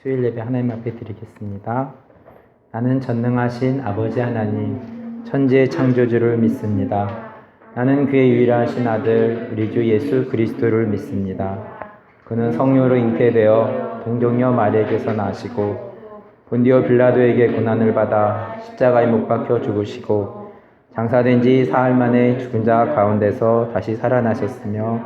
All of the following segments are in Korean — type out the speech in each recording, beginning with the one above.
수요일 예배 하나님 앞에 드리겠습니다. 나는 전능하신 아버지 하나님, 천지의 창조주를 믿습니다. 나는 그의 유일하신 아들, 우리 주 예수 그리스도를 믿습니다. 그는 성령으로 잉태되어 동정녀 마리아에게서 나시고 본디오 빌라도에게 고난을 받아 십자가에 못 박혀 죽으시고 장사된 지 사흘 만에 죽은 자 가운데서 다시 살아나셨으며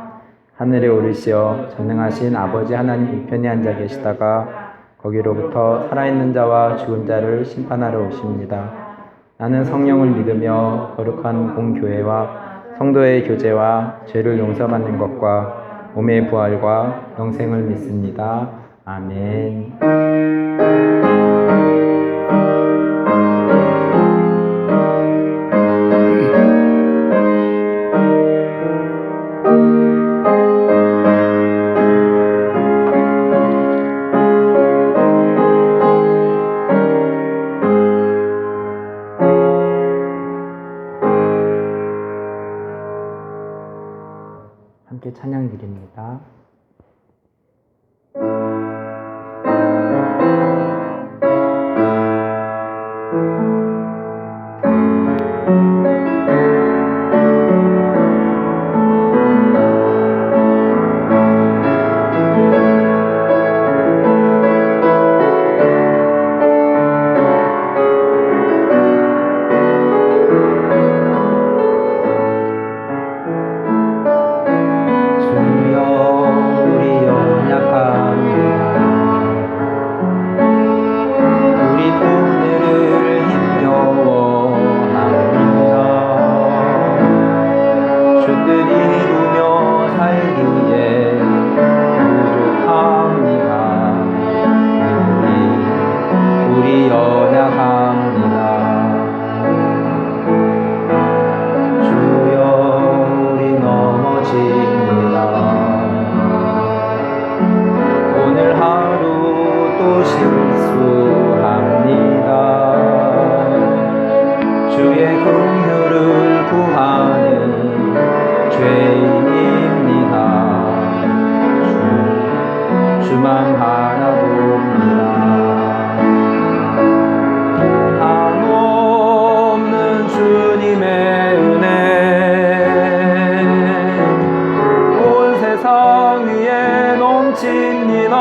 하늘에 오르시어 전능하신 아버지 하나님 우편에 앉아 계시다가 거기로부터 살아있는 자와 죽은 자를 심판하러 오십니다. 나는 성령을 믿으며 거룩한 공교회와 성도의 교제와 죄를 용서받는 것과 몸의 부활과 영생을 믿습니다. 아멘. 함께 찬양 드립니다. 주만 바라봅니다. 한없는 주님의 은혜 온 세상 위에 넘칩니다.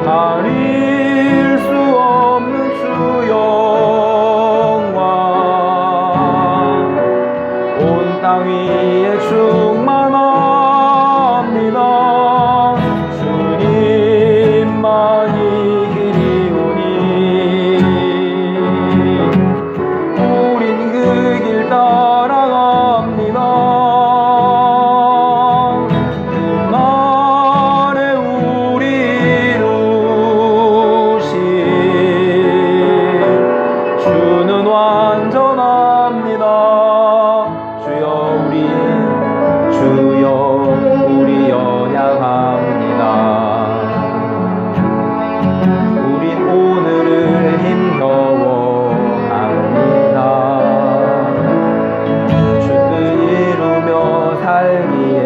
가릴 수 없는 주 영광 온 땅 위에 충만합니다. 주님만이 길이오니 우린 그 길 따라갑니다. 그날에 우리 이루신 주는 완전합니다. 주여 우리 연약합니다. 우린 오늘을 힘겨워합니다. 주 뜻 이루며 살기에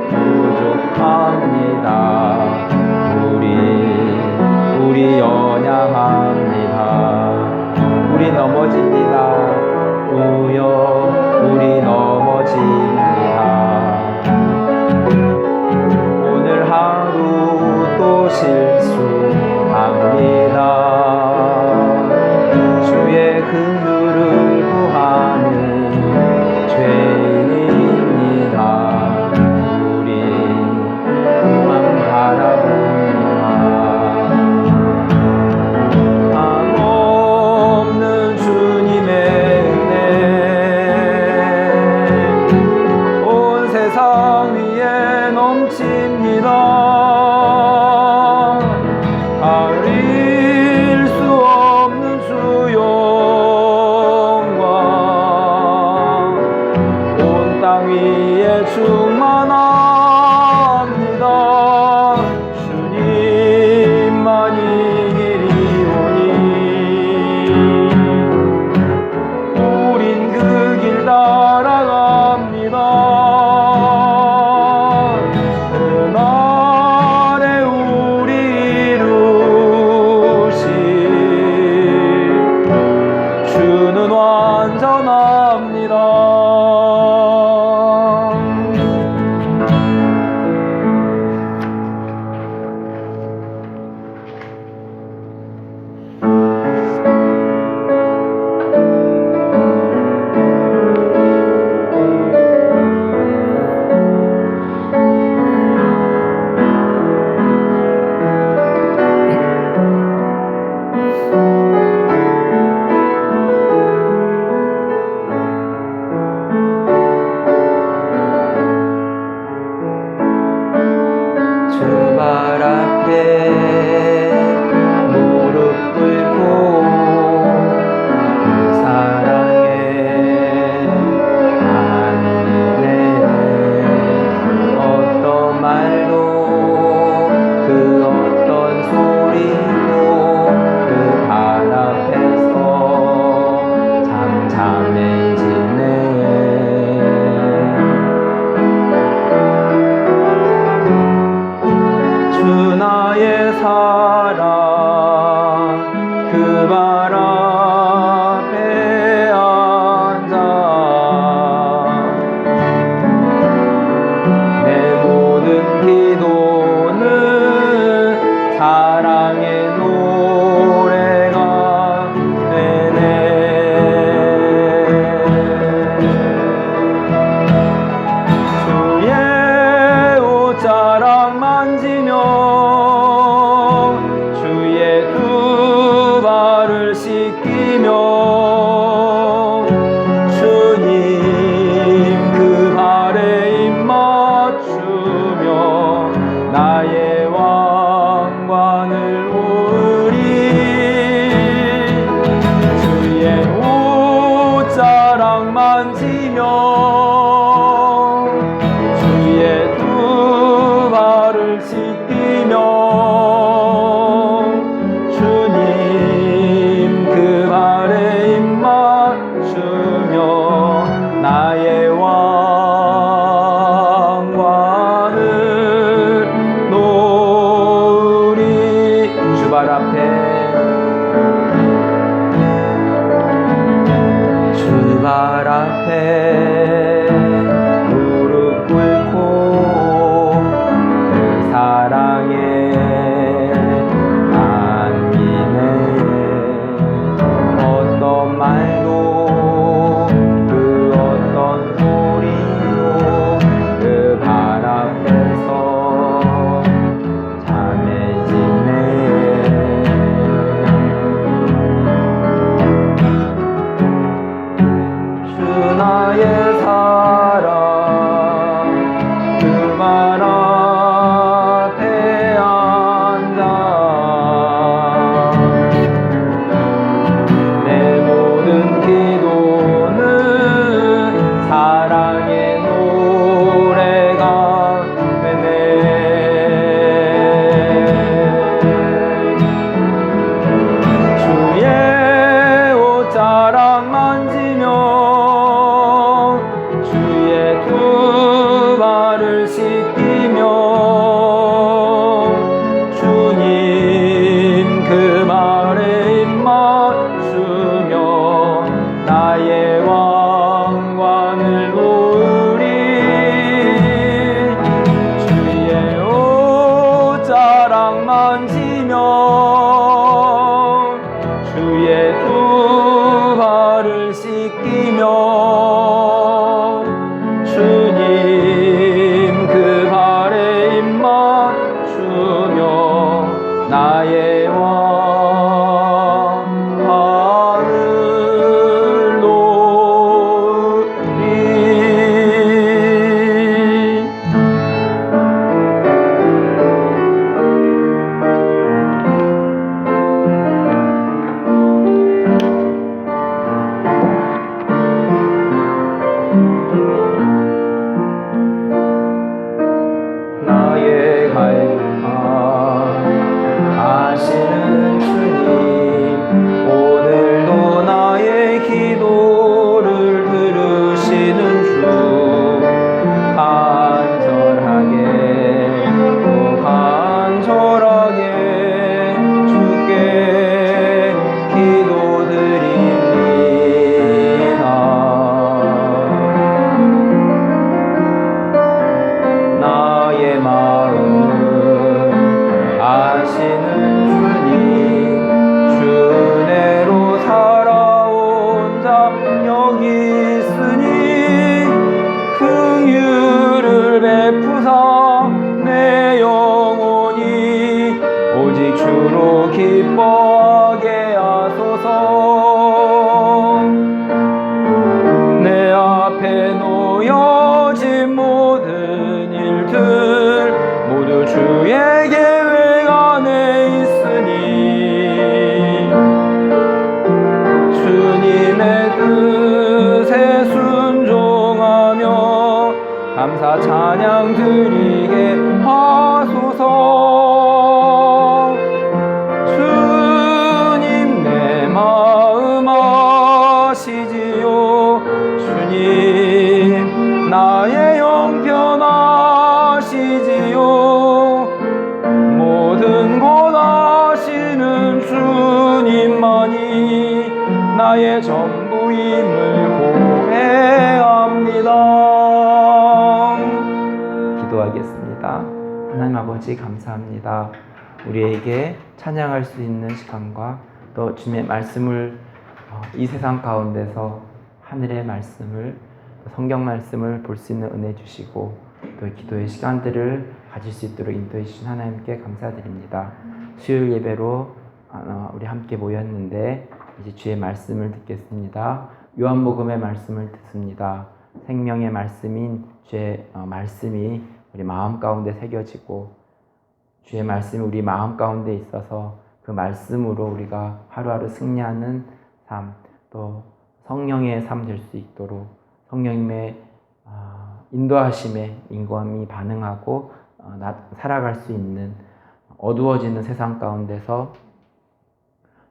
부족합니다. 우리 연약합니다. 우리 넘어집니다. 주여 우리 넘어집니다. 오늘 하루 또 실수합니다. 주의 긍휼을 구하는 죄인입니다. 우리 그만 바라봅니다. 한없는 주님의 세상 위에 넘칩니다. 가릴 수 없는 주 영광 온 땅 위에 충만합니다. 주님만이 길이오니 우린 그 길 따라갑니다. 그날 발 앞에 무릎 꿇고 그 사랑에 안기네. 어떤 말도 그 어떤 소리도 그 발 앞에서 잠잠해지네. 주 나의 사랑 그 발 앞에 앉아 내 모든 기도는 사랑의 노래가 되네. 주의 옷자락 만지며 주의 두 발을 씻기며 주님 그 발에 입 맞추며 나의 왕관을 오으리. 주의 옷자락 만지며 주의 두 발을 씻기며 주님 그 발에 입 맞추며 나의 왕관을 놓으리. 주 발 앞에 주 발 앞에 무릎 꿇고 그 사랑에 안기네. 어떤 말도 그 어떤 소리도 그 발 앞에서 잠해지네. 주 나의 사랑 그 발 앞에 앉아 내 모든 기도는 사랑의 노래가 되네. 주의 옷자락 만지며 주의 두 발을 씻기며 주님 그 발에 입 맞추며 나의 왕관을 놓으리. 주의 옷자락 만지며 주의 두 발을 씻기며 주님 그 발에 입 맞추며 나의 왕관을 놓으리. 것이 감사합니다. 우리에게 찬양할 수 있는 시간과 또 주님의 말씀을 이 세상 가운데서 하늘의 말씀을, 성경 말씀을 볼 수 있는 은혜 주시고 또 기도의 시간들을 가질 수 있도록 인도해 주신 하나님께 감사드립니다. 수요일 예배로 우리 함께 모였는데 이제 주의 말씀을 듣겠습니다. 요한복음의 말씀을 듣습니다. 생명의 말씀인 주의 말씀이 우리 마음 가운데 새겨지고 주의 말씀이 우리 마음 가운데 있어서 그 말씀으로 우리가 하루하루 승리하는 삶, 또 성령의 삶 될 수 있도록 성령님의 인도하심에 인간이 반응하고 살아갈 수 있는 어두워지는 세상 가운데서,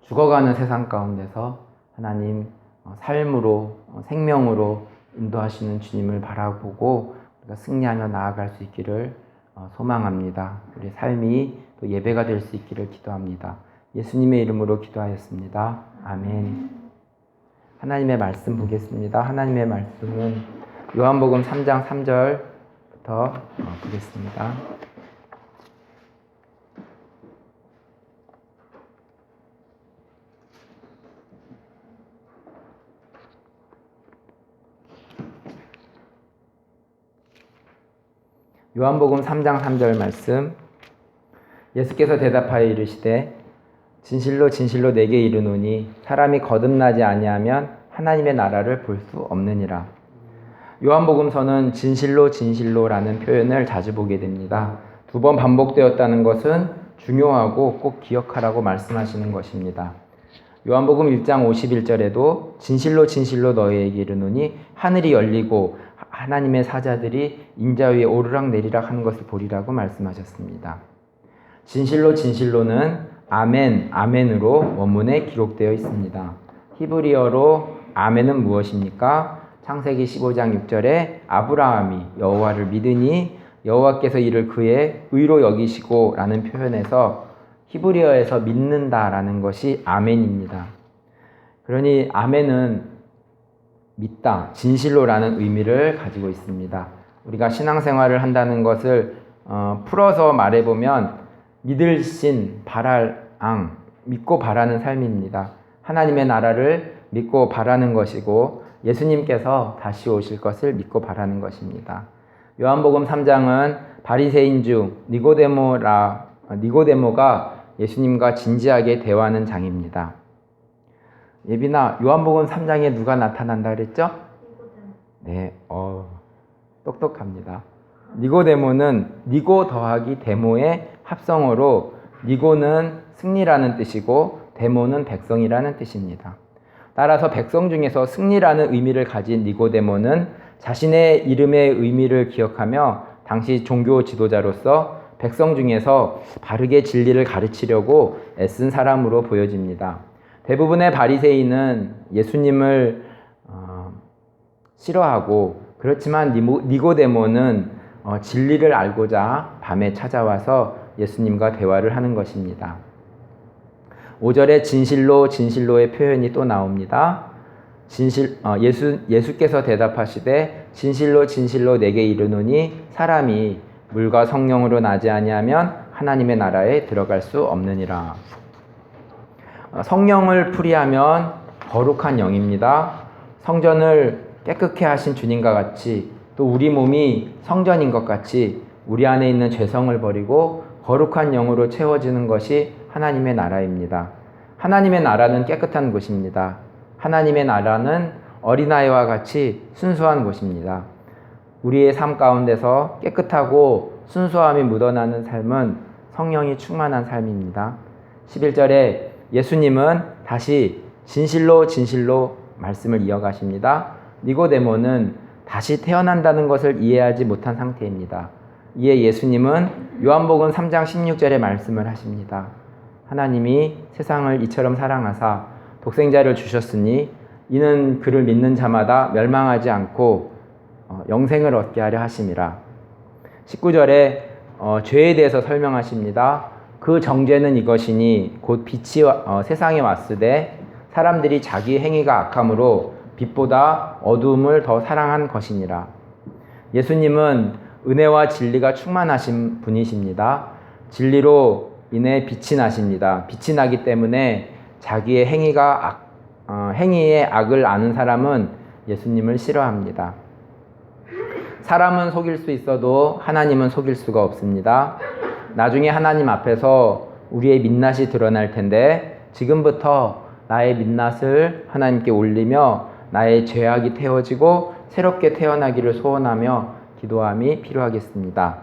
죽어가는 세상 가운데서 하나님 삶으로, 생명으로 인도하시는 주님을 바라보고 우리가 승리하며 나아갈 수 있기를 소망합니다. 우리 삶이 또 예배가 될 수 있기를 기도합니다. 예수님의 이름으로 기도하였습니다. 아멘. 하나님의 말씀 보겠습니다. 하나님의 말씀은 요한복음 3장 3절부터 보겠습니다. 요한복음 3장 3절 말씀. 예수께서 대답하여 이르시되 진실로 진실로 내게 이르노니 사람이 거듭나지 아니하면 하나님의 나라를 볼 수 없느니라. 요한복음서는 진실로 진실로라는 표현을 자주 보게 됩니다. 2번 반복되었다는 것은 중요하고 꼭 기억하라고 말씀하시는 것입니다. 요한복음 1장 51절에도 진실로 진실로 너희에게 이르노니 하늘이 열리고 하나님의 사자들이 인자 위에 오르락내리락 하는 것을 보리라고 말씀하셨습니다. 진실로 진실로는 아멘, 아멘으로 원문에 기록되어 있습니다. 히브리어로 아멘은 무엇입니까? 창세기 15장 6절에 아브라함이 여호와를 믿으니 여호와께서 이를 그의 의로 여기시고 라는 표현에서 히브리어에서 믿는다라는 것이 아멘입니다. 그러니 아멘은 믿다, 진실로라는 의미를 가지고 있습니다. 우리가 신앙생활을 한다는 것을 풀어서 말해보면 믿을 신, 바랄 앙, 믿고 바라는 삶입니다. 하나님의 나라를 믿고 바라는 것이고 예수님께서 다시 오실 것을 믿고 바라는 것입니다. 요한복음 3장은 바리새인 중 니고데모가 예수님과 진지하게 대화하는 장입니다. 예빈아, 요한복음 3장에 누가 나타난다 그랬죠? 네, 똑똑합니다. 니고데모는 니고 더하기 데모의 합성어로 니고는 승리라는 뜻이고 데모는 백성이라는 뜻입니다. 따라서 백성 중에서 승리라는 의미를 가진 니고데모는 자신의 이름의 의미를 기억하며 당시 종교 지도자로서 백성 중에서 바르게 진리를 가르치려고 애쓴 사람으로 보여집니다. 대부분의 바리새인은 예수님을 싫어하고, 그렇지만 니고데모는 진리를 알고자 밤에 찾아와서 예수님과 대화를 하는 것입니다. 5절에 진실로 진실로의 표현이 또 나옵니다. 예수께서 대답하시되 진실로 진실로 내게 이르노니 사람이 물과 성령으로 나지 아니하면 하나님의 나라에 들어갈 수 없느니라. 성령을 풀이하면 거룩한 영입니다. 성전을 깨끗게 하신 주님과 같이 또 우리 몸이 성전인 것 같이 우리 안에 있는 죄성을 버리고 거룩한 영으로 채워지는 것이 하나님의 나라입니다. 하나님의 나라는 깨끗한 곳입니다. 하나님의 나라는 어린아이와 같이 순수한 곳입니다. 우리의 삶 가운데서 깨끗하고 순수함이 묻어나는 삶은 성령이 충만한 삶입니다. 11절에 예수님은 다시 진실로 진실로 말씀을 이어가십니다. 니고데모는 다시 태어난다는 것을 이해하지 못한 상태입니다. 이에 예수님은 요한복음 3장 16절에 말씀을 하십니다. 하나님이 세상을 이처럼 사랑하사 독생자를 주셨으니 이는 그를 믿는 자마다 멸망하지 않고 영생을 얻게 하려 하심이라. 19절에 죄에 대해서 설명하십니다. 그 정죄는 이것이니 곧 빛이 세상에 왔으되 사람들이 자기 행위가 악함으로 빛보다 어두움을 더 사랑한 것이니라. 예수님은 은혜와 진리가 충만하신 분이십니다. 진리로 인해 빛이 나십니다. 빛이 나기 때문에 자기의 행위의 악을 아는 사람은 예수님을 싫어합니다. 사람은 속일 수 있어도 하나님은 속일 수가 없습니다. 나중에 하나님 앞에서 우리의 민낯이 드러날 텐데 지금부터 나의 민낯을 하나님께 올리며 나의 죄악이 태워지고 새롭게 태어나기를 소원하며 기도함이 필요하겠습니다.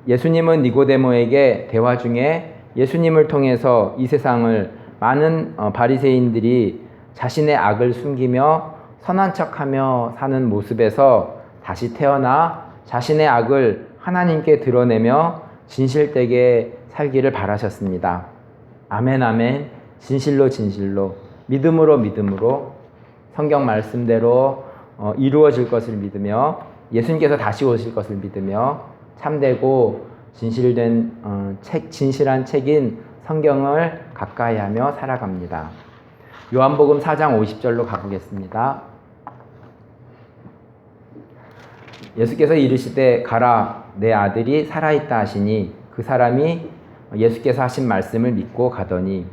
예수님은 니고데모에게 대화 중에 예수님을 통해서 이 세상을 많은 바리새인들이 자신의 악을 숨기며 선한 척하며 사는 모습에서 다시 태어나 자신의 악을 하나님께 드러내며 진실되게 살기를 바라셨습니다. 아멘 아멘. 진실로 진실로 믿음으로 믿음으로 성경 말씀대로 이루어질 것을 믿으며 예수님께서 다시 오실 것을 믿으며 참되고 진실한 책인 성경을 가까이하며 살아갑니다. 요한복음 4장 50절로 가보겠습니다. 예수께서 이르시되 가라 내 아들이 살아있다 하시니 그 사람이 예수께서 하신 말씀을 믿고 가더니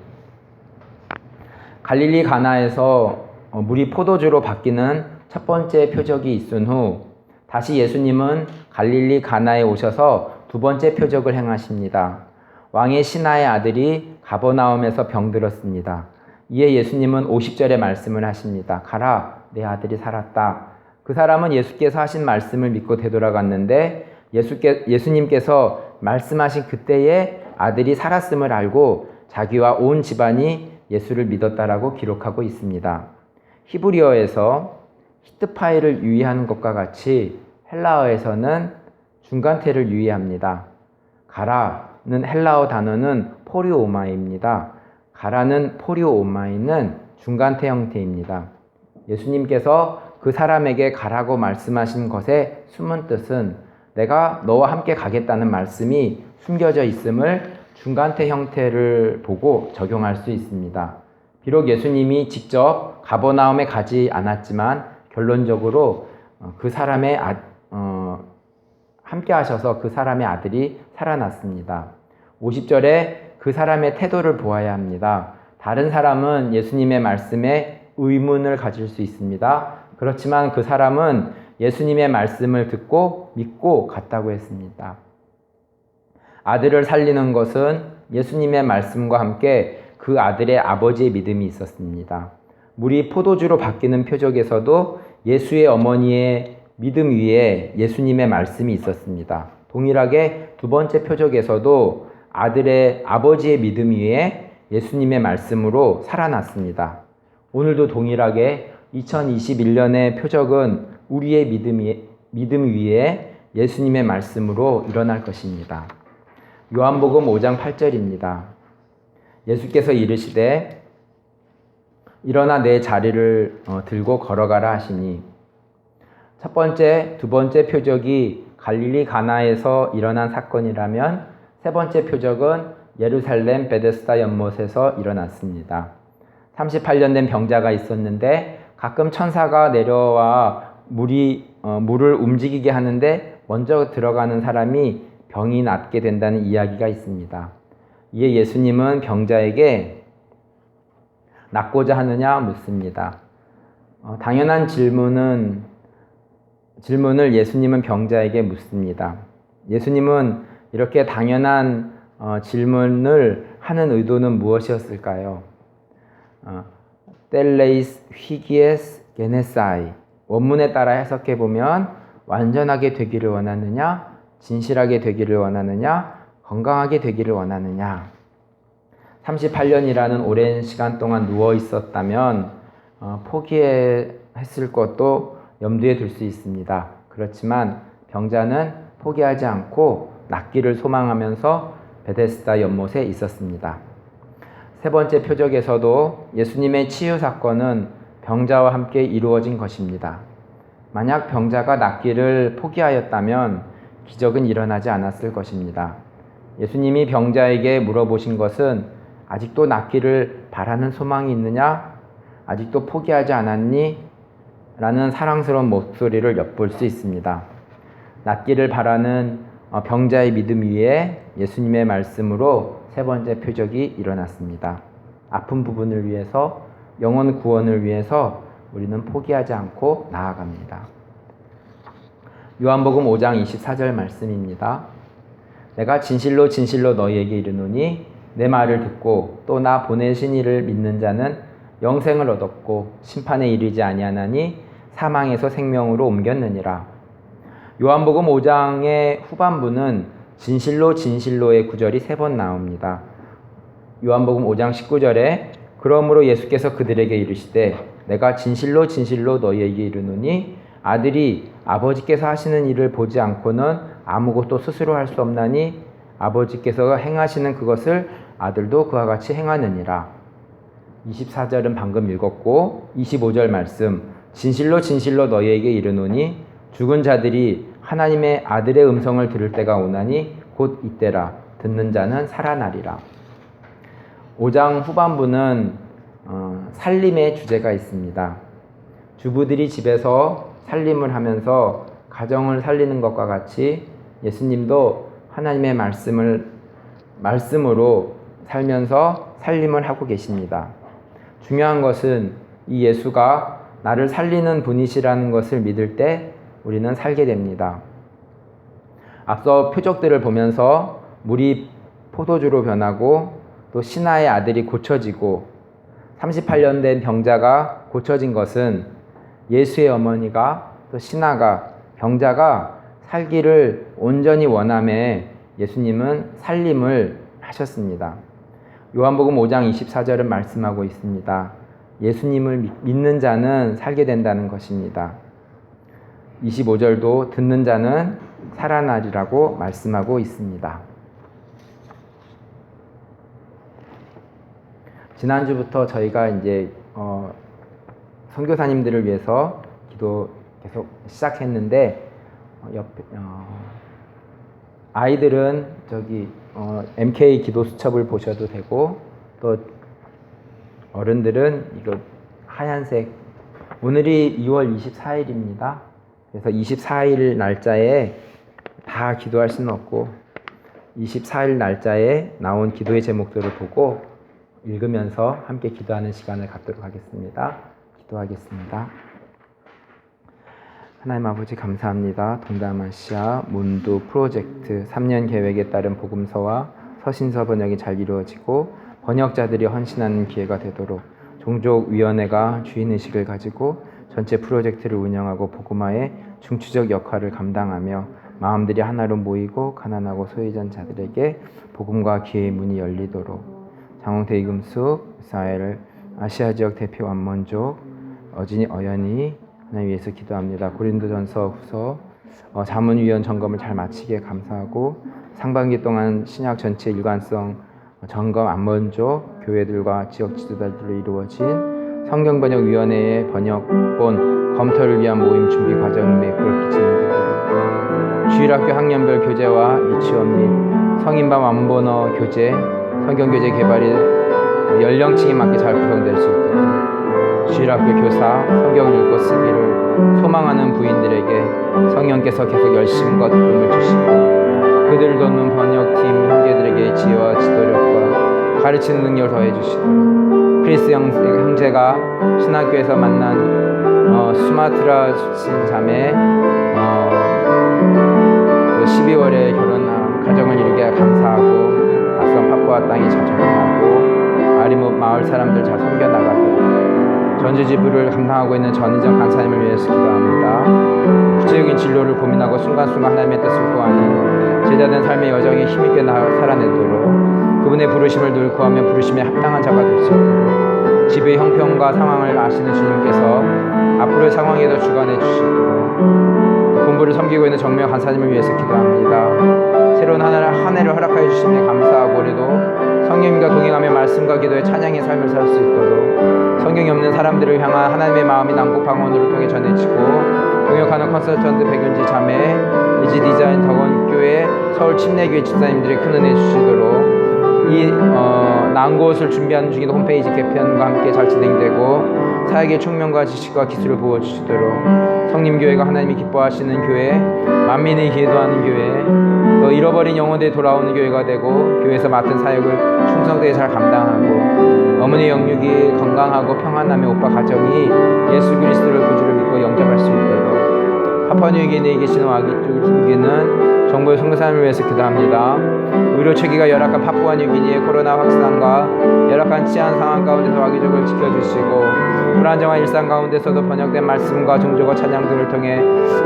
갈릴리 가나에서 물이 포도주로 바뀌는 첫 번째 표적이 있은 후 다시 예수님은 갈릴리 가나에 오셔서 두 번째 표적을 행하십니다. 왕의 신하의 아들이 가버나움에서 병들었습니다. 이에 예수님은 50절의 말씀을 하십니다. 가라 내 아들이 살았다. 그 사람은 예수께서 하신 말씀을 믿고 되돌아갔는데 예수님께서 말씀하신 그때에 아들이 살았음을 알고 자기와 온 집안이 예수를 믿었다라고 기록하고 있습니다. 히브리어에서 히트파이를 유의하는 것과 같이 헬라어에서는 중간태를 유의합니다. 가라는 헬라어 단어는 포리오마이입니다. 가라는 포리오마이는 중간태 형태입니다. 예수님께서 그 사람에게 가라고 말씀하신 것의 숨은 뜻은 내가 너와 함께 가겠다는 말씀이 숨겨져 있음을 중간태 형태를 보고 적용할 수 있습니다. 비록 예수님이 직접 가버나움에 가지 않았지만 결론적으로 그 사람의 함께 하셔서 그 사람의 아들이 살아났습니다. 50절에 그 사람의 태도를 보아야 합니다. 다른 사람은 예수님의 말씀에 의문을 가질 수 있습니다. 그렇지만 그 사람은 예수님의 말씀을 듣고 믿고 갔다고 했습니다. 아들을 살리는 것은 예수님의 말씀과 함께 그 아들의 아버지의 믿음이 있었습니다. 물이 포도주로 바뀌는 표적에서도 예수의 어머니의 믿음 위에 예수님의 말씀이 있었습니다. 동일하게 두 번째 표적에서도 아들의 아버지의 믿음 위에 예수님의 말씀으로 살아났습니다. 오늘도 동일하게 2021년의 표적은 우리의 믿음 위에 예수님의 말씀으로 일어날 것입니다. 요한복음 5장 8절입니다. 예수께서 이르시되 일어나 내 자리를 들고 걸어가라 하시니 첫 번째, 두 번째 표적이 갈릴리 가나에서 일어난 사건이라면 세 번째 표적은 예루살렘 베데스다 연못에서 일어났습니다. 38년 된 병자가 있었는데 가끔 천사가 내려와 물을 움직이게 하는데 먼저 들어가는 사람이 병이 낫게 된다는 이야기가 있습니다. 이에 예수님은 병자에게 낫고자 하느냐 묻습니다. 당연한 질문을 예수님은 병자에게 묻습니다. 예수님은 이렇게 당연한 질문을 하는 의도는 무엇이었을까요? 텔레이스 휘기에스 게네사이 원문에 따라 해석해 보면 완전하게 되기를 원하느냐, 진실하게 되기를 원하느냐, 건강하게 되기를 원하느냐. 38년이라는 오랜 시간 동안 누워 있었다면 포기했을 것도 염두에 둘 수 있습니다. 그렇지만 병자는 포기하지 않고 낫기를 소망하면서 베데스다 연못에 있었습니다. 세 번째 표적에서도 예수님의 치유 사건은 병자와 함께 이루어진 것입니다. 만약 병자가 낫기를 포기하였다면 기적은 일어나지 않았을 것입니다. 예수님이 병자에게 물어보신 것은 아직도 낫기를 바라는 소망이 있느냐? 아직도 포기하지 않았니? 라는 사랑스러운 목소리를 엿볼 수 있습니다. 낫기를 바라는 병자의 믿음 위에 예수님의 말씀으로 세 번째 표적이 일어났습니다. 아픈 부분을 위해서, 영혼 구원을 위해서 우리는 포기하지 않고 나아갑니다. 요한복음 5장 24절 말씀입니다. 내가 진실로 진실로 너희에게 이르노니 내 말을 듣고 또 나 보내신 이를 믿는 자는 영생을 얻었고 심판에 이르지 아니하나니 사망에서 생명으로 옮겼느니라. 요한복음 5장의 후반부는 진실로 진실로의 구절이 3번 나옵니다. 요한복음 5장 19절에 그러므로 예수께서 그들에게 이르시되 내가 진실로 진실로 너희에게 이르노니 아들이 아버지께서 하시는 일을 보지 않고는 아무것도 스스로 할 수 없나니 아버지께서 행하시는 그것을 아들도 그와 같이 행하느니라. 24절은 방금 읽었고 25절 말씀 진실로 진실로 너희에게 이르노니 죽은 자들이 하나님의 아들의 음성을 들을 때가 오나니 곧 이때라. 듣는 자는 살아나리라. 5장 후반부는 살림의 주제가 있습니다. 주부들이 집에서 살림을 하면서 가정을 살리는 것과 같이 예수님도 하나님의 말씀으로 살면서 살림을 하고 계십니다. 중요한 것은 이 예수가 나를 살리는 분이시라는 것을 믿을 때 우리는 살게 됩니다. 앞서 표적들을 보면서 물이 포도주로 변하고 또 신하의 아들이 고쳐지고 38년 된 병자가 고쳐진 것은 예수의 어머니가 또 신하가 병자가 살기를 온전히 원함에 예수님은 살림을 하셨습니다. 요한복음 5장 24절은 말씀하고 있습니다. 예수님을 믿는 자는 살게 된다는 것입니다. 25절도 듣는 자는 살아나리라고 말씀하고 있습니다. 지난주부터 저희가 이제 선교사님들을 위해서 기도 계속 시작했는데 아이들은 저기 MK 기도 수첩을 보셔도 되고 또 어른들은 이거 하얀색 오늘이 2월 24일입니다. 그래서 24일 날짜에 다 기도할 수는 없고 24일 날짜에 나온 기도의 제목들을 보고 읽으면서 함께 기도하는 시간을 갖도록 하겠습니다. 기도하겠습니다. 하나님 아버지 감사합니다. 동남아시아 문두 프로젝트 3년 계획에 따른 복음서와 서신서 번역이 잘 이루어지고 번역자들이 헌신하는 기회가 되도록 종족위원회가 주인의식을 가지고 전체 프로젝트를 운영하고 복음화의 중추적 역할을 감당하며 마음들이 하나로 모이고 가난하고 소외된 자들에게 복음과 기회의 문이 열리도록 장홍태 이금숙 이스라엘 아시아 지역 대표 완먼족 어진이 어연이 하나님 위해서 기도합니다. 고린도전서 후서 자문위원 점검을 잘 마치기에 감사하고 상반기 동안 신약 전체 일관성 점검 안먼족 교회들과 지역 지도자들로 이루어진 성경번역위원회의 번역본 검토를 위한 모임 준비 과정에 매끄럽게 진행되도록 주일학교 학년별 교재와 유치원 및 성인반 완본어 교재 성경교재 개발이 연령층에 맞게 잘 구성될 수 있도록 주일학교 교사 성경 읽고 쓰기를 소망하는 부인들에게 성령께서 계속 열심과 기쁨을 주시고 그들을 돕는 번역팀 형제들에게 지혜와 지도력과 가르치는 능력을 더해 주시도록 크리스 형제가 신학교에서 만난 수마트라 출신 자매 또 12월에 결혼한 가정을 이루게 감사하고 낯선 파푸아 땅에 잘 적응하고 아리모 마을 사람들 잘 섬겨나가도록 전주지부를 감당하고 있는 전희정 간사님을 위해서 기도합니다. 구체적인 진로를 고민하고 순간순간 하나님의 뜻을 구하는 제자된 삶의 여정에 힘있게 살아내도록 그분의 부르심을 늘 구하며 부르심에 합당한 자가 될 수 있도록 지부의 형편과 상황을 아시는 주님께서 앞으로의 상황에도 주관해 주시고 본부를 섬기고 있는 정명 간사님을 위해서 기도합니다. 새로운 한 해를 허락하여 주심에 감사하고 우리도 성령님과 동행하며 말씀과 기도의 찬양의 삶을 살 수 있도록 성경이 없는 사람들을 향한 하나님의 마음이 난국방언으로 통해 전해지고 동역하는 컨설턴트 백윤지 자매 이지 디자인 덕원교회 서울 침례교회 집사님들이 큰 은혜 주시도록 이 나은 곳을 준비하는 중인 홈페이지 개편과 함께 잘 진행되고 사역의 총명과 지식과 기술을 부어주시도록 성림교회가 하나님이 기뻐하시는 교회, 만민이 기도하는 교회, 또 잃어버린 영혼들이 돌아오는 교회가 되고 교회에서 맡은 사역을 충성되게 잘 감당하고 어머니 영육이 건강하고 평안함의 오빠 가정이 예수 그리스도를 구주로 믿고 영접할 수 있도록 파푸아뉴기니에 계시는 와기 쪽을 섬기는 정부의 선교사님을 위해서 기도합니다. 의료 체계가 열악한 파푸아뉴기니의 코로나 확산과 열악한 치안 상황 가운데서 와기족을 지켜주시고 불안정한 일상 가운데서도 번역된 말씀과 종교가 찬양 등을 통해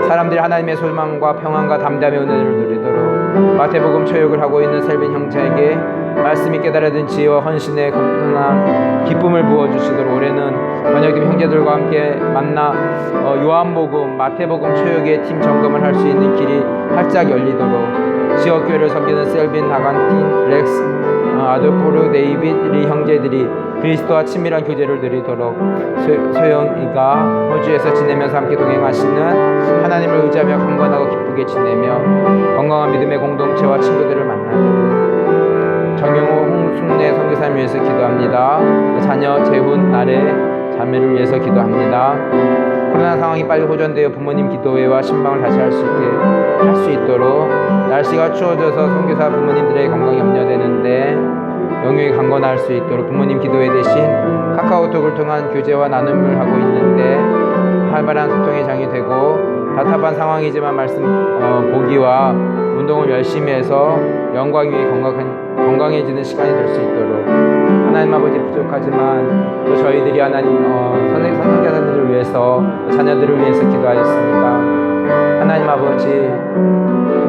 사람들이 하나님의 소망과 평안과 담대함의 은혜를 누리도록 마태복음 초역을 하고 있는 셀빈 형제에게 말씀이 깨달아진 지혜와 헌신의 건강한 기쁨을 부어주시도록 올해는 번역된 형제들과 함께 만나 요한복음, 마태복음 초역의 팀 점검을 할 수 있는 길이 활짝 열리도록 지역교회를 섬기는 셀빈, 나간틴, 렉스, 아돌포르, 데이빗, 리 형제들이 그리스도와 친밀한 교제를 누리도록 소영이가 호주에서 지내면서 함께 동행하시는 하나님을 의지하며 강건하고 기쁘게 지내며 건강한 믿음의 공동체와 친구들을 만나도록 정영호, 홍순례 선교사님 위해서 기도합니다. 자녀 재훈, 나래, 자매를 위해서 기도합니다. 코로나 상황이 빨리 호전되어 부모님 기도회와 신방을 다시 할 수 있도록 날씨가 추워져서 선교사 부모님들의 건강이 염려되는데 영육이 강건할 수 있도록 부모님 기도회 대신 카카오톡을 통한 교제와 나눔을 하고 있는데 활발한 소통의 장이 되고 답답한 상황이지만 말씀 보기와 운동을 열심히 해서 영광 위에 건강해지는 시간이 될 수 있도록 하나님 아버지 부족하지만 또 저희들이 하나님 선생님들을 위해서 자녀들을 위해서 기도하였습니다. 하나님 아버지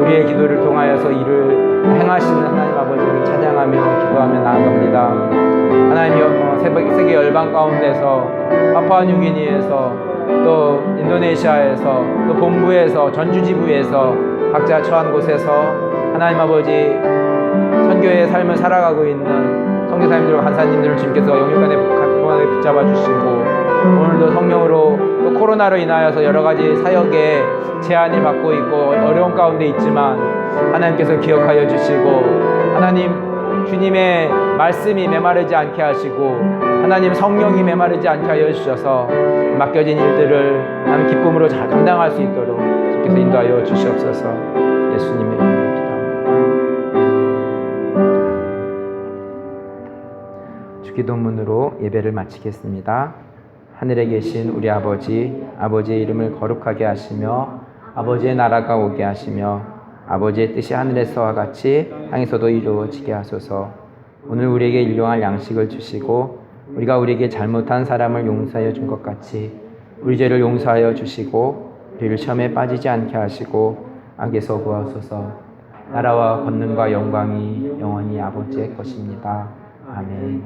우리의 기도를 통하여서 일을 행하시는 하나님 아버지를 찬양하며 기도하며 나아갑니다. 하나님 세계 열방 가운데서 파푸아뉴기니에서 또 인도네시아에서 또 본부에서 전주지부에서 각자 처한 곳에서 하나님 아버지 선교의 삶을 살아가고 있는 선교사님들과 간사님들을 주님께서 영육간에 붙잡아 주시고 오늘도 성령으로 또 코로나로 인하여서 여러 가지 사역에 제한을 받고 있고 어려운 가운데 있지만 하나님께서 기억하여 주시고 하나님 주님의 말씀이 메마르지 않게 하시고 하나님 성령이 메마르지 않게 하여 주셔서 맡겨진 일들을 하나님 기쁨으로 잘 감당할 수 있도록 주께서 인도하여 주시옵소서. 예수님의 이름으로 기도합니다. 주기도문으로 예배를 마치겠습니다. 하늘에 계신 우리 아버지, 아버지의 이름을 거룩하게 하시며 아버지의 나라가 오게 하시며 아버지의 뜻이 하늘에서와 같이 땅에서도 이루어지게 하소서. 오늘 우리에게 일용할 양식을 주시고 우리가 우리에게 잘못한 사람을 용서하여 준 것 같이 우리 죄를 용서하여 주시고 우리를 시험에 빠지지 않게 하시고 악에서 구하소서. 나라와 권능과 영광이 영원히 아버지의 것입니다. 아멘.